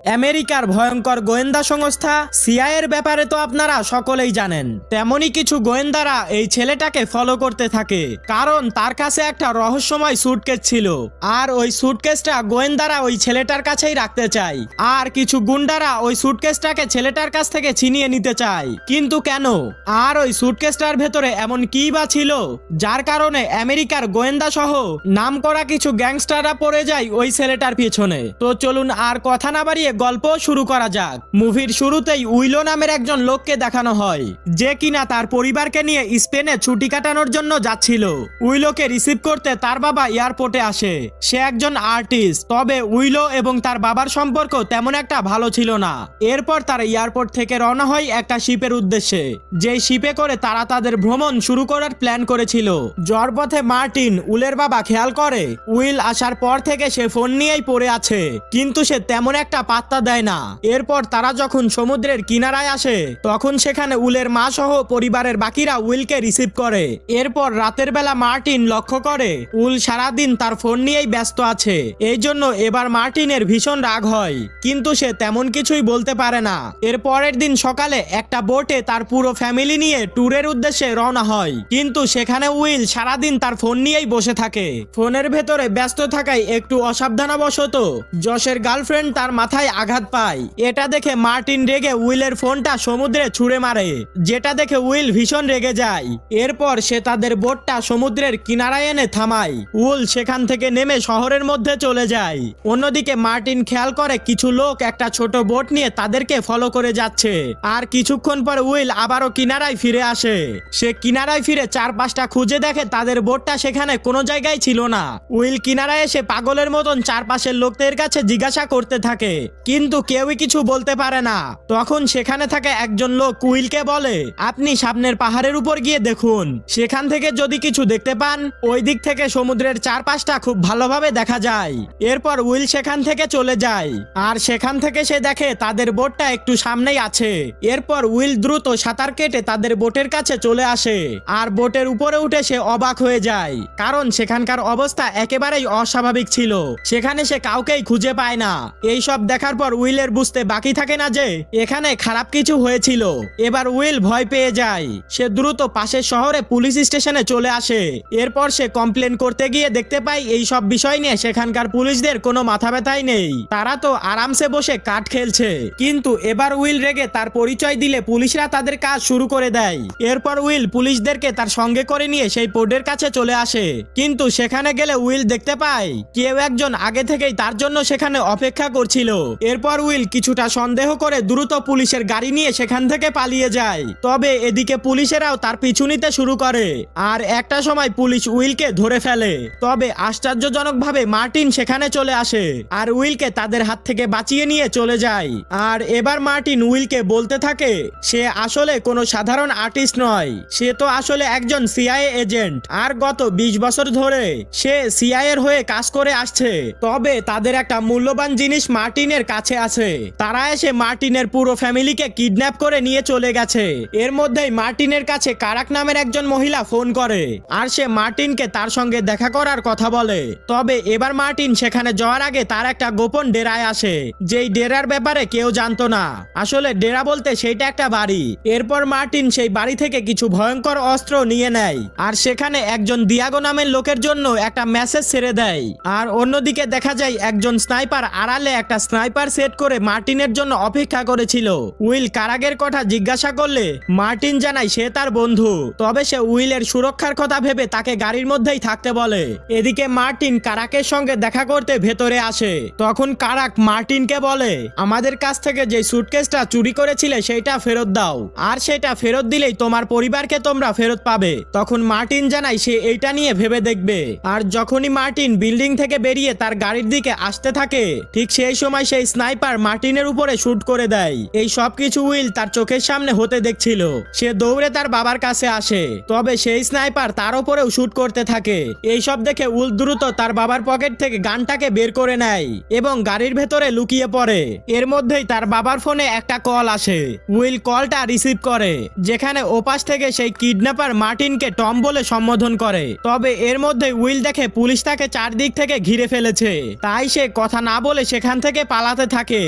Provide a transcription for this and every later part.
আমেরিকার ভয়ঙ্কর গোয়েন্দা সংস্থা সিআইএর ব্যাপারে তো আপনারা সকলেই জানেন। তেমনই কিছু গোয়েন্দারা এই ছেলেটাকে ফলো করতে থাকে, কারণ তার কাছে একটা রহস্যময় সুটকেস ছিল, আর ওই সুটকেসটা গোয়েন্দারা ওই ছেলেটার কাছেই রাখতে চায়। আর কিছু গুন্ডারা ওই সুটকেসটাকে ছেলেটার কাছ থেকে ছিনিয়ে নিতে চায়। কিন্তু কেন? আর ওই সুটকেসটার ভেতরে এমন কি বা ছিল যার কারণে আমেরিকার গোয়েন্দা সহ নামকরা কিছু গ্যাংস্টাররা পড়ে যায় ওই ছেলেটার পিছনে। তো চলুন আর কথা না বাড়িয়ে গল্প শুরু করা যাক। মুভির শুরুতেই উইলো নামের একজন লোককে দেখানো হয়, যে কিনা তার পরিবারকে নিয়ে স্পেনে ছুটি কাটানোর জন্য যাচ্ছিল। উইলোকে রিসিভ করতে তার বাবা এয়ারপোর্টে আসে। সে একজন আর্টিস্ট, তবে উইলো এবং তার বাবার সম্পর্ক তেমন একটা ভালো ছিল না। এরপর তারা এয়ারপোর্ট থেকে রওনা হয় একটা শিপের উদ্দেশ্যে, যেই শিপে করে তারা তাদের ভ্রমণ শুরু করার প্ল্যান করেছিল। যাওয়ার পথে মার্টিন, উইলের বাবা, খেয়াল করে উইল আসার পর থেকে সে ফোন নিয়েই পড়ে আছে, কিন্তু সে তেমন একটা পাত্তা দেয় না। এরপর তারা যখন সমুদ্রের কিনারায় আসে, তখন সেখানে উইলের মা সহ পরিবারের বাকিরা উইলকে রিসিভ করে। এরপর রাতের বেলা মার্টিন লক্ষ্য করে উইল সারাদিন তার ফোন নিয়েই ব্যস্ত আছে। এই জন্য এবার মার্টিনের ভীষণ রাগ হয়, কিন্তু সে তেমন কিছুই বলতে পারে না। এর পরের দিন সকালে একটা বোটে তার পুরো ফ্যামিলি নিয়ে ট্যুরের উদ্দেশ্যে রওনা হয়, কিন্তু সেখানে উইল সারাদিন তার ফোন নিয়েই বসে থাকে। ফোনের ভেতরে ব্যস্ত থাকায় একটু অসাবধানবশত জশের গার্লফ্রেন্ড তার মাথায় আঘাত পায়। এটা দেখে মার্টিন রেগে উইলের ফোনটা সমুদ্রে ছুঁড়ে মারে, যেটা দেখে উইল ভীষণ রেগে যায়। এরপর সে তাদের বোটটা সমুদ্রের কিনারায় এনে থামায়। উইল সেখান থেকে নেমে শহরের মধ্যে চলে যায়। অন্যদিকে মার্টিন খেয়াল করে কিছু লোক একটা ছোট বোট নিয়ে তাদেরকে ফলো করে যাচ্ছে। আর কিছুক্ষণ পর উইল আবারও কিনারায় ফিরে আসে। সে কিনারায় ফিরে চারপাশটা খুঁজে দেখে তাদের বোটটা সেখানে কোনো জায়গায় ছিল না। উইল কিনারায় এসে পাগলের মতন চারপাশের লোকদের কাছে জিজ্ঞাসা করতে থাকে, কিন্তু কেউই কিছু বলতে পারে না। তখন সেখানে থাকে একজন লোক উইলকে বলে, আপনি সামনের পাহাড়ের উপর গিয়ে দেখুন, সেখান থেকে যদি কিছু দেখতে পান, ওই দিক থেকে সমুদ্রের চারপাশটা খুব ভালোভাবে দেখা যায়। এরপর উইল সেখান থেকে চলে যায়, আর সেখান থেকে সে দেখে তাদের বোটটা একটু সামনেই আছে। এরপর উইল দ্রুত সাঁতার কেটে তাদের বোটের কাছে চলে আসে, আর বোটের উপরে উঠে সে অবাক হয়ে যায়, কারণ সেখানকার অবস্থা একেবারেই অস্বাভাবিক ছিল। সেখানে সে কাউকেই খুঁজে পায় না। এই সব দেখার পর উইলের বুঝতে বাকি থাকে না যে এখানে খারাপ কিছু হয়েছিল। এবার উইল ভয় পেয়ে যায়। সে দ্রুত পাশের শহরে পুলিশ স্টেশনে চলে আসে। এরপর সে কমপ্লেন করতে গিয়ে দেখতে পায় এই সব বিষয় নিয়ে সেখানকার পুলিশদের কোনো মাথা ব্যথাই নেই, তারা তো আরামসে বসে কাঠ খেলছে। কিন্তু এবার উইল রেগে তার পরিচয় দিলে পুলিশরা তাদের কাজ শুরু করে দেয়। এরপর উইল পুলিশদেরকে তার সঙ্গে করে নিয়ে সেই পোর্টের কাছে চলে আসে, কিন্তু সেখানে গেলে উইল দেখতে পায় কেউ একজন আগে থেকেই তার জন্য সেখানে অপেক্ষা করছিল। এরপর উইল কিছুটা সন্দেহ করে দ্রুত পুলিশের গাড়ি নিয়ে সেখান থেকে পালিয়ে যায়। তবে এদিকে পুলিশেরাও তার পিছু নিতে শুরু করে, আর একটা সময় পুলিশ উইলকে ধরে ফেলে। তবে আশ্চর্যজনকভাবে মার্টিন সেখানে চলে আসে, আর উইলকে তাদের হাত থেকে বাঁচিয়ে নিয়ে চলে যায়। আর এবার মার্টিন উইলকে বলতে থাকে সে আসলে কোনো সাধারণ আর্টিস্ট নয়, সে তো আসলে একজন সিআইএ এজেন্ট, আর গত 20 বছর ধরে সে সিআইএর হয়ে কাজ করে আসছে। তবে তাদের একটা মূল্যবান জিনিস মার্টিনের কাছে আছে। তারা এসে মার্টিনের পুরো ফ্যামিলিকে কিডন্যাপ করে নিয়ে চলে গেছে। এর মধ্যেই মার্টিনের কাছে কারাক নামের একজন মহিলা ফোন করে, আর সে মার্টিনকে তার সঙ্গে দেখা করার কথা বলে। তবে এবার মার্টিন সেখানে যাওয়ার আগে তার একটা গোপন ডেরায় আসে, যেই ডেরার ব্যাপারে কেউ জানতো না। আসলে ডেরা বলতে সেইটা একটা বাড়ি। এরপর মার্টিন সেই বাড়ি থেকে কিছু ভয়ঙ্কর অস্ত্র নিয়ে নেয়, আর সেখানে একজন দিয়াগো নামের লোকের জন্য একটা মেসেজ ছেড়ে দেয়। আর অন্যদিকে দেখা যায় একজন স্নাইপার আড়ালে একটা স্নাইপার সেট করে মার্টিনের জন্য অপেক্ষা করেছিল। উইল কারাগের কথা জিজ্ঞাসা করলে মার্টিন জানায় সে তার বন্ধু, তবে সে উইলের সুরক্ষার কথা ভেবে তাকে গাড়ির মধ্যেই থাকতে বলে। এদিকে মার্টিন কারাকের সঙ্গে দেখা করতে ভেতরে আসে। তখন কারাক মার্টিনকে বলে, আমাদের কাছ থেকে যে সুটকেসটা চুরি করেছিলে সেইটা ফেরত দাও, আর সেটা ফেরত দিলেই তোমার পরিবারকে তোমরা ফেরত পাবে। তখন মার্টিন জানায় সে এইটা নিয়ে ভেবে দেখবে। আর যখনই মার্টিন বিল্ডিং থেকে বেরিয়ে তার গাড়ির দিকে আসতে থাকে, ঠিক সেই সময় সেই স্নাইপার মার্টিনের উপরে শুট করে দেয়। এই সব কিছু উইল তার চোখের সামনে হতে দেখছিল। সে দৌড়ে তার বাবার কাছে আসে, তবে সেই স্নাইপার তার উপরেও শুট করতে থাকে। এই সব দেখে উইল দ্রুত তার বাবার পকেট থেকে গানটাকে বের করে নেয় এবং গাড়ির ভেতরে লুকিয়ে পড়ে। এর মধ্যেই তার বাবার ফোনে একটা কল আসে। উইল কলটা রিসিভ করে, যেখানে ওপাশ থেকে সেই কিডন্যাপার মার্টিনকে টম বলে সম্বোধন করে। তবে এর মধ্যে উইল দেখে পুলিশ তাকে চারদিক থেকে ঘিরে ফেলেছে, তাই সে কথা না বলে সেখান থেকে পালাতে চালাতে থাকে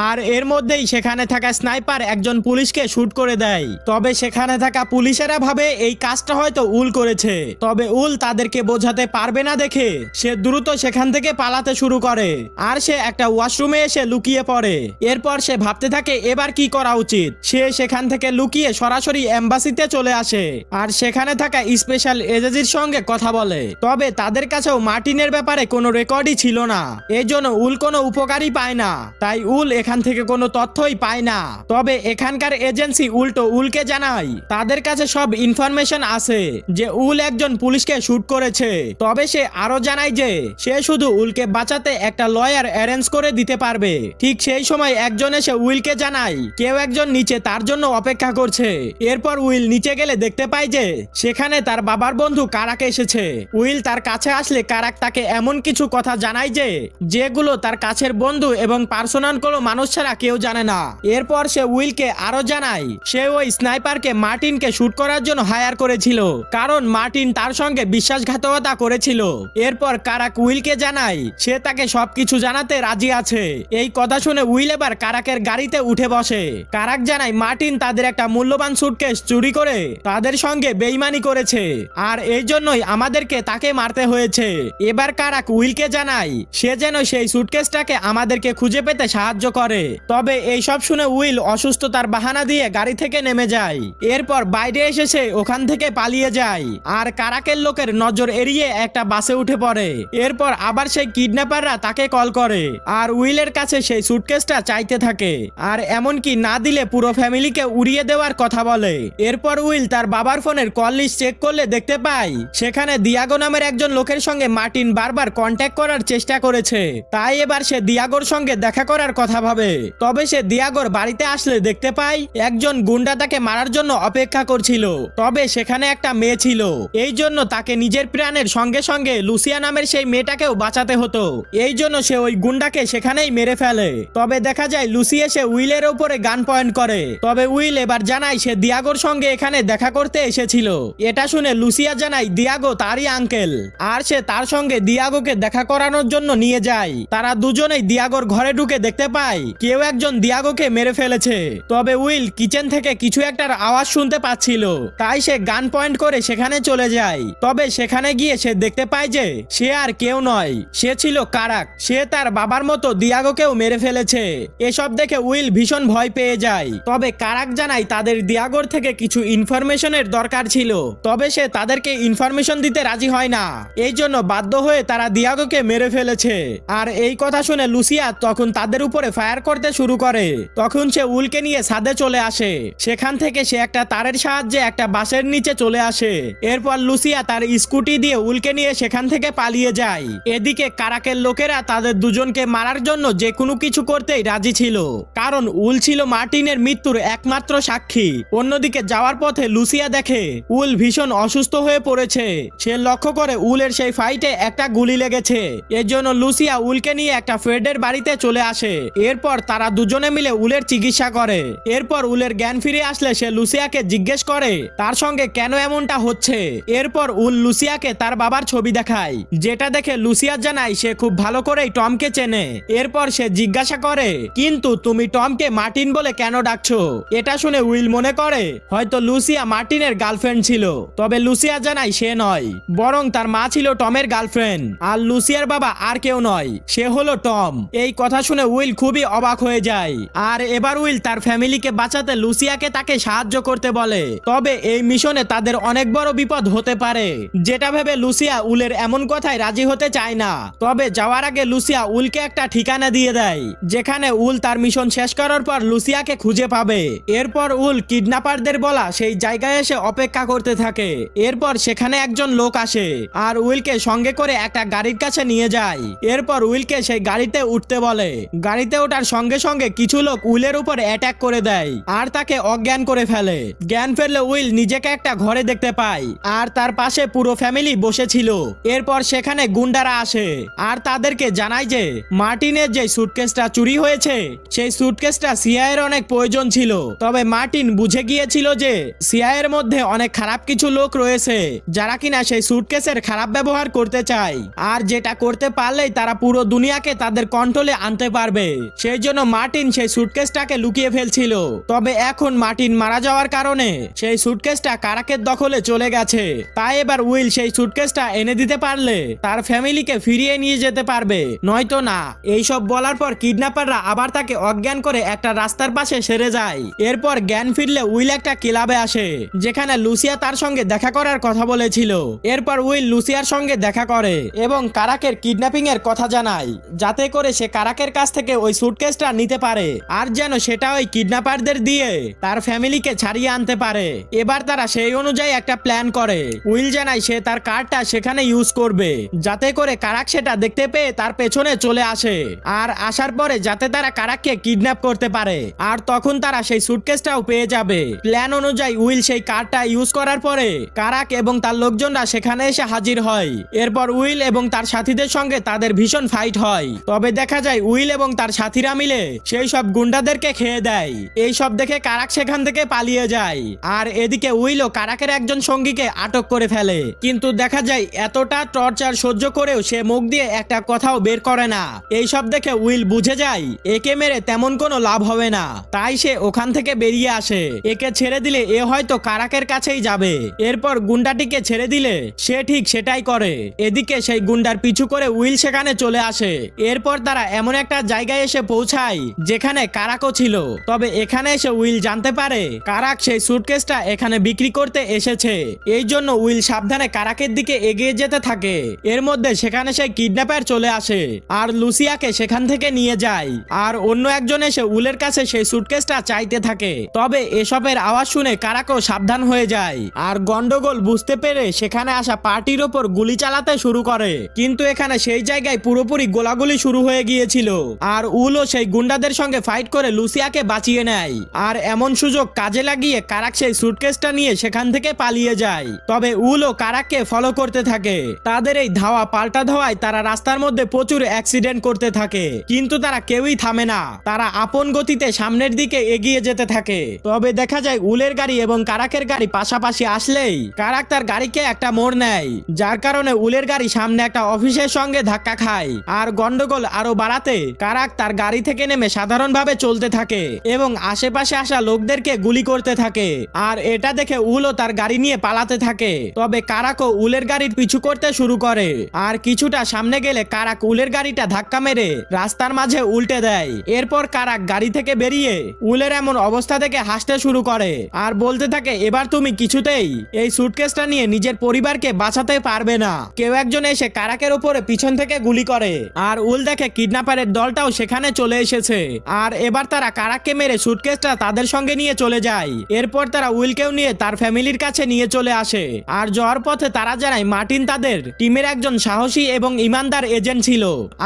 আর এর মধ্যেই সেখানে থাকা স্নাইপার একজন পুলিশকে শুট করে দেয়। তবে সেখানে থাকা পুলিশেরা ভাবে এই কাজটা হয়তো উল করেছে, তবে উল তাদেরকে বোঝাতে পারবে না দেখে সে দ্রুত সেখান থেকে পালাতে শুরু করে আর সে একটা ওয়াশরুমে এসে লুকিয়ে পড়ে। এরপর সে ভাবতে থাকে এবার কি করা উচিত। সে সেখান থেকে লুকিয়ে সরাসরি এম্বাসিতে চলে আসে আর সেখানে থাকা স্পেশাল এজেন্সির সঙ্গে কথা বলে। তবে তাদের কাছেও মার্টিনের ব্যাপারে কোনো রেকর্ডই ছিল না, এই জন্য উল কোনো উপকারই পায় না। তাই উল এখান থেকে কোনো তথ্যই পায় না। তবে এখানকার এজেন্সি উল্টো উলকে জানায় তাদের কাছে সব ইনফরমেশন আছে যে উল একজন পুলিশকে শুট করেছে। তবে সে আরো জানায় যে সে শুধু উলকে বাঁচাতে একটা লয়ার অ্যারেঞ্জ করে দিতে পারবে। ঠিক সেই সময় একজন এসে উইলকে জানায় কেউ একজন নিচে তার জন্য অপেক্ষা করছে। এরপর উইল নিচে গেলে দেখতে পায় যে সেখানে তার বাবার বন্ধু কারাক এসেছে। উইল তার কাছে আসলে কারাক তাকে এমন কিছু কথা জানায় যে যেগুলো তার কাছের বন্ধু এবং পার্সোনাল কোনো মানুষ ছাড়া কেউ জানে না। এরপর সে উইলকে আরো জানায় সে ওই স্নাইপারকে মার্টিনকে শুট করার জন্য হায়ার করেছিল, কারণ মার্টিন তার সঙ্গে বিশ্বাসঘাতকতা করেছিল। এরপর কারাক উইলকে জানায় সে তাকে সবকিছু জানাতে রাজি আছে। এই কথা শুনে উইল এবার কারাকের গাড়িতে উঠে বসে। কারাক জানায় মার্টিন তাদের একটা মূল্যবান সুটকেস চুরি করে তাদের সঙ্গে বেইমানি করেছে আর এই জন্যই আমাদেরকে তাকে মারতে হয়েছে। এবার কারাক উইলকে জানায় সে যেন সেই সুটকেসটাকে আমাদেরকে খুঁজে পেতে সাহায্য করে। তবে এই সব শুনে উইল অসুস্থতার বাহানা দিয়ে গাড়ি থেকে নেমে যায়। এরপর বাইরে এসে সে ওখান থেকে পালিয়ে যায় আর কারাকের লোকের নজর এড়িয়ে একটা বাসে উঠে পড়ে। এরপর আবার সেই কিডন্যাপাররা তাকে কল করে আর উইলের কাছে সেই সুটকেসটা চাইতে থাকে আর এমনকি না দিলে পুরো ফ্যামিলিকে উড়িয়ে দেওয়ার কথা বলে। এরপর উইল তার বাবার ফোনের কল লিস্ট চেক করলে দেখতে পায় সেখানে দিয়াগো নামের একজন লোকের সঙ্গে মার্টিন বারবার কন্ট্যাক্ট করার চেষ্টা করেছে। তাই এবার সে দিয়াগোর সঙ্গে দেখা করার কথা ভাবে। তবে সে দিয়াগোর বাড়িতে আসলে দেখতে পায় একজন গুন্ডা তাকে মারার জন্য অপেক্ষা করছিল। তবে সেখানে একটা মেয়ে ছিল, এই জন্য তাকে নিজের প্রাণের সঙ্গে সঙ্গে লুসিয়া নামের সেই মেয়েটাকেও বাঁচাতে হতো। এই জন্য সে ওই গুন্ডাকে সেখানেই মেরে ফেলে। তবে দেখা যায় লুসি এসে উইলের উপরে গান পয়েন্ট করে। তবে উইল এবার জানায় সে দিয়াগোর সঙ্গে এখানে দেখা করতে এসেছিল। এটা শুনে লুসিয়া জানায় দিয়াগো তারই আঙ্কেল আর সে তার সঙ্গে দিয়াগোকে দেখা করানোর জন্য নিয়ে যায়। তারা দুজনেই দিয়াগোর ঘরে ঢুকে দেখতে পায় কেউ একজন দিয়াগোকে মেরে ফেলেছে। তবে উইল কিচেন থেকে কিছু একটার আওয়াজ শুনতে পাচ্ছিল, তাই সে গান পয়েন্ট করে সেখানে চলে যায়। তবে সেখানে গিয়ে সে দেখতে পায় যে সে আর কেউ নয়, সে ছিল কারাক। সে তার বাবার মতো দিয়াগোকেও মেরে ফেলেছে। এসব দেখে উইল ভীষণ ভয় পেয়ে যায়। তবে কারাক জানায় তাদের দিয়াগোর থেকে কিছু ইনফরমেশনের দরকার ছিল, তবে সে তাদেরকে ইনফরমেশন দিতে রাজি হয় না। এই জন্য বাধ্য হয়ে তারা দিয়াগোকে মেরে ফেলেছে। আর এই কথা শুনে লুসিয়া তখন তাদের উপরে ফায়ার করতে শুরু করে। তখন সে উইলকে নিয়ে ছাদে চলে আসে। সেখান থেকে সে একটা তারের সাহায্যে একটা বাসের নিচে চলে আসে। এরপর লুসিয়া তার স্কুটি দিয়ে উইলকে নিয়ে সেখান থেকে পালিয়ে যায়। এদিকে কারাকের লোকেরা তাদের দুজনকে মারার জন্য যে কোনো কিছু করতেই রাজি ছিল, কারণ উইল ছিল মার্টিনের মৃত্যুর একমাত্র সাক্ষী। অন্যদিকে যাওয়ার পথে লুসিয়া দেখে উইল ভীষণ অসুস্থ হয়ে পড়েছে। সে লক্ষ্য করে উইলের সেই ফাইটে একটা গুলি লেগেছে। এর জন্য লুসিয়া উইলকে নিয়ে একটা ফ্রেডের বাড়িতে চলে আসে। এরপর তারা দুজনে মিলে উইলের চিকিৎসা করে। এরপর উইলের জ্ঞান ফিরে আসলে সে লুসিয়াকে জিজ্ঞেস করে তার সঙ্গে কেন এমনটা হচ্ছে। এরপর উইল লুসিয়াকে তার বাবার ছবি দেখায়, যেটা দেখে লুসিয়া জানায় সে খুব ভালো করেই টমকে চেনে। এরপর সে জিজ্ঞাসা করে কিন্তু তুমি টমকে মার্টিন বলে কেন ডাকছো। এটা শুনে উইল মনে করে হয়তো লুসিয়া মার্টিনের গার্লফ্রেন্ড ছিল। তবে লুসিয়া জানায় সে নয়, বরং তার মা ছিল টমের গার্লফ্রেন্ড আর লুসিয়ার বাবা আর কেউ নয়, সে হলো টম। এই কথা শুনে উইল খুবই অবাক হয়ে যায়। আর এবার উইল তার ফ্যামিলিকে বাঁচাতে লুসিয়াকে তাকে সাহায্য করতে বলে। তবে এই মিশনে তাদের অনেক বড় বিপদ হতে পারে, যেটা ভেবে লুসিয়া উইলের এমন কথায় রাজি হতে চায় না। তবে যাওয়ার আগে লুসিয়া উইলকে একটা ঠিকানা দিয়ে দেয়, যেখানে উইল তার মিশন শেষ করার পর লুসিয়াকে খুঁজে পাবে। এরপর উইল কিডন্যাপারদের বলা সেই জায়গায় এসে অপেক্ষা করতে থাকে। এরপর সেখানে একজন লোক আসে আর উইলকে সঙ্গে করে একটা গাড়ির কাছে নিয়ে যায়। এরপর উইলকে সেই গাড়িতে উঠতে বলে। গাড়িতে ওঠার সঙ্গে সঙ্গে কিছু লোক উইলের উপর অ্যাটাক করে দেয় আর তাকে অজ্ঞান করে ফেলে। জ্ঞান ফেরলে উইল নিজেকে একটা ঘরে দেখতে পায় আর তার পাশে পুরো ফ্যামিলি বসেছিল। এরপর সেখানে গুন্ডারা আসে আর তাদেরকে জানায় যে মার্টিনের যে সুটকেসটা চুরি হয়েছে সেই সুটকেসটা সিআইয়ের অনেক প্রয়োজন ছিল। তবে মার্টিন বুঝে গিয়েছিল যে সিআইয়ের মধ্যে অনেক খারাপ কিছু লোক রয়েছে যারা কিনা সেই সুটকেসের খারাপ ব্যবহার করতে চায়, আর যেটা করতে পারলেই তারা পুরো দুনিয়াকে তাদের কন্ট্রোলে আনতে হতে পারবে। সেই জন্য মার্টিন সেই সুটকেসটাকে লুকিয়ে ফেলছিল। তবে এখন মার্টিন মারা যাওয়ার কারণে সেই সুটকেসটা কারাকের দখলে চলে গেছে। তাই এবার উইল সেই সুটকেসটা এনে দিতে পারলে তার ফ্যামিলিকে ফিরিয়ে নিয়ে যেতে পারবে, নয়তো না। এইসব বলার পর কিডন্যাপাররা আবার তাকে অজ্ঞান করে একটা রাস্তার পাশে সেরে যায়। এরপর জ্ঞান ফিরলে উইল একটা ক্লাবে আসে, যেখানে লুসিয়া তার সঙ্গে দেখা করার কথা বলেছিল। এরপর উইল লুসিয়ার সঙ্গে দেখা করে এবং কারাকের কিডন্যাপিং এর কথা জানায়, যাতে করে সে কারাকের কাছ থেকে ওই সুটকেসটা নিতে পারে আর যেন সেটা ওই কিডন্যাপারদের দিয়ে তার ফ্যামিলিকে ছাড়িয়ে আনতে পারে। এবার তারা সেই অনুযায়ী একটা প্ল্যান করে। উইল জানায় সে তার কার্ডটা সেখানে ইউজ করবে, যাতে করে কারাক সেটা দেখতে পেয়ে তার পেছনে চলে আসে আর আসার পরে যাতে তারা কারাককে কিডন্যাপ করতে পারে। আর তখন তারা সেই সুটকেসটাও পেয়ে যাবে। প্ল্যান অনুযায়ী উইল সেই কার্ডটা ইউজ করার পরে কারাক এবং তার লোকজনরা সেখানে এসে হাজির হয়। এরপর উইল এবং তার সাথীদের সঙ্গে তাদের ভীষণ ফাইট হয়। তবে দেখা যায় উইল এবং তার সাথীরা মিলে সেই সব গুন্ডাদেরকে খেয়ে দেয়। এই সব দেখে কারাক সেখান থেকে পালিয়ে যায়। আর এদিকে উইলও কারাকের একজন সঙ্গীকে আটক করে ফেলে। কিন্তু দেখা যায় এতটা টর্চার সহ্য করেও সে মুখ দিয়ে একটা কথাও বের করে না। এই সব দেখে উইল বুঝে যায় একে মেরে তেমন কোনো লাভ হবে না। তাই সে ওখান থেকে বেরিয়ে আসে। একে ছেড়ে দিলে এ হয়তো কারাকের কাছেই যাবে। এরপর গুন্ডাটিকে ছেড়ে দিলে সে ঠিক সেটাই করে। এদিকে সেই গুন্ডার পিছু করে উইল সেখানে চলে আসে। এরপর তারা এমন একটা জায়গায় এসে পৌঁছায় যেখানে কারাকও ছিল। তবে এখানে এসে উইল জানতে পারে কারাক সেই সুটকেসটা এখানে বিক্রি করতে এসেছে। এই জন্য উইল সাবধানে কারাকের দিকে এগিয়ে যেতে থাকে। এর মধ্যে সেখানে সেই কিডন্যাপার চলে আসে আর লুসিয়াকে সেখান থেকে নিয়ে যায়। আর অন্য একজন এসে উইলের কাছে সেই সুটকেসটা চাইতে থাকে। তবে এসবের আওয়াজ শুনে কারাকও সাবধান হয়ে যায় আর গন্ডগোল বুঝতে পেরে সেখানে আসা পার্টির ওপর গুলি চালাতে শুরু করে। কিন্তু এখানে সেই জায়গায় পুরোপুরি গোলাগুলি শুরু হয়ে গিয়েছিল আর উলও সেই গুন্ডাদের সঙ্গে ফাইট করে লুসিয়াকে বাঁচিয়ে নেয়। আর এমন সুযোগ কাজে লাগিয়ে কারাক সেই সুটকেসটা নিয়ে সেখান থেকে পালিয়ে যায়। তবে উলও কারাককে ফলো করতে থাকে। তাদের এই ধাওয়া পাল্টা ধাওয়ায় তারা রাস্তার মধ্যে প্রচুর অ্যাক্সিডেন্ট করতে থাকে, কিন্তু তারা কেউই থামে না। তারা আপন গতিতে সামনের দিকে এগিয়ে যেতে থাকে। তবে দেখা যায় উলের গাড়ি এবং কারাকের গাড়ি পাশাপাশি আসলেই কারাক তার গাড়িকে একটা মোড় নেয়, যার কারণে উলের গাড়ি সামনে একটা অফিসের সঙ্গে ধাক্কা খায়। আর গন্ডগোল আরো বাড়াতে কারাক তার গাড়ি থেকে নেমে সাধারণভাবে চলতে থাকে এবং আশেপাশে আসা লোকদেরকে গুলি করতে থাকে। আর এটা দেখে উলও তার গাড়ি নিয়ে পালাতে থাকে। তবে কারাকও উলের গাড়ির পিছু করতে শুরু করে। আর কিছুটা সামনে গেলে কারাক উলের গাড়িটা ধাক্কা মেরে রাস্তার মাঝে উল্টে দেয়। এরপর কারাক গাড়ি থেকে বেরিয়ে উলের এমন অবস্থা দেখে হাসতে শুরু করে আর বলতে থাকে, এবার তুমি কিছুতেই এই সুটকেসটা নিয়ে নিজের পরিবারকে বাঁচাতে পারবে না। কেউ একজন এসে কারাকের উপরে পিছন থেকে গুলি করে আর উল দেখে কিডন্যাপারের দলটাও সেখানে চলে এসেছে। আর এবার তারা কারাককে মেরে সুটকেসটা তাদের সঙ্গে নিয়ে চলে যায়। এরপর তারা উইলকেও নিয়ে তার ফ্যামিলির কাছে নিয়ে চলে আসে। আর যাওয়ার পথে তারা জানায় মার্টিন তাদের টিমের একজন সাহসী এবং ইমানদার এজেন্ট ছিল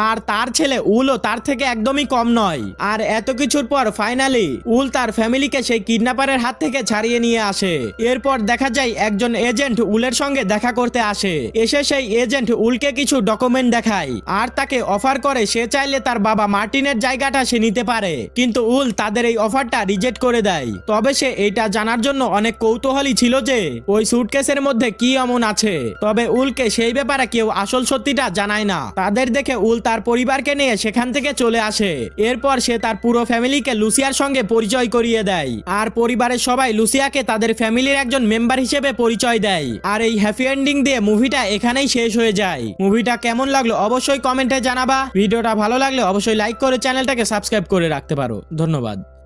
আর তার ছেলে উলও তার থেকে একদমই কম নয়। আর এত কিছুর পর ফাইনালি উল তার ফ্যামিলিকে সেই কিডন্যাপারের হাত থেকে ছাড়িয়ে নিয়ে আসে। এরপর দেখা যায় একজন এজেন্ট উলের সঙ্গে দেখা করতে আসে। এসে সেই এজেন্ট উলকে কিছু ডকুমেন্ট দেখায় আর তাকে অফার করে সে চাইলে তার বাবা মার্টিনের জায়গাটা সে নিতে পারে। কিন্তু উল তাদের এই অফারটা রিজেক্ট করে দেয়। তবে সে এইটা জানার জন্য অনেক কৌতূহলী ছিল যে ওই সুটকেসের মধ্যে কি এমন আছে। তবে উলকে সেই ব্যাপারে কেউ আসল সত্যিটা জানায় না। তাদের দেখে উল তার পরিবারকে নিয়ে সেখান থেকে চলে আসে। এরপর সে তার পুরো ফ্যামিলিকে লুসিয়ার সঙ্গে পরিচয় করিয়ে দেয় আর পরিবারের সবাই লুসিয়াকে তাদের ফ্যামিলির একজন মেম্বার হিসেবে পরিচয় দেয়। আর এই হ্যাপি এন্ডিং দিয়ে মুভিটা এখানেই শেষ হয়ে যায়। মুভিটা কেমন লাগলো অবশ্যই কমেন্টে জানাবা। ভিডিওটা ভালো লাগলে অবশ্যই লাইক করে চ্যানেলটাকে সাবস্ক্রাইব করে রাখতে পারো। ধন্যবাদ।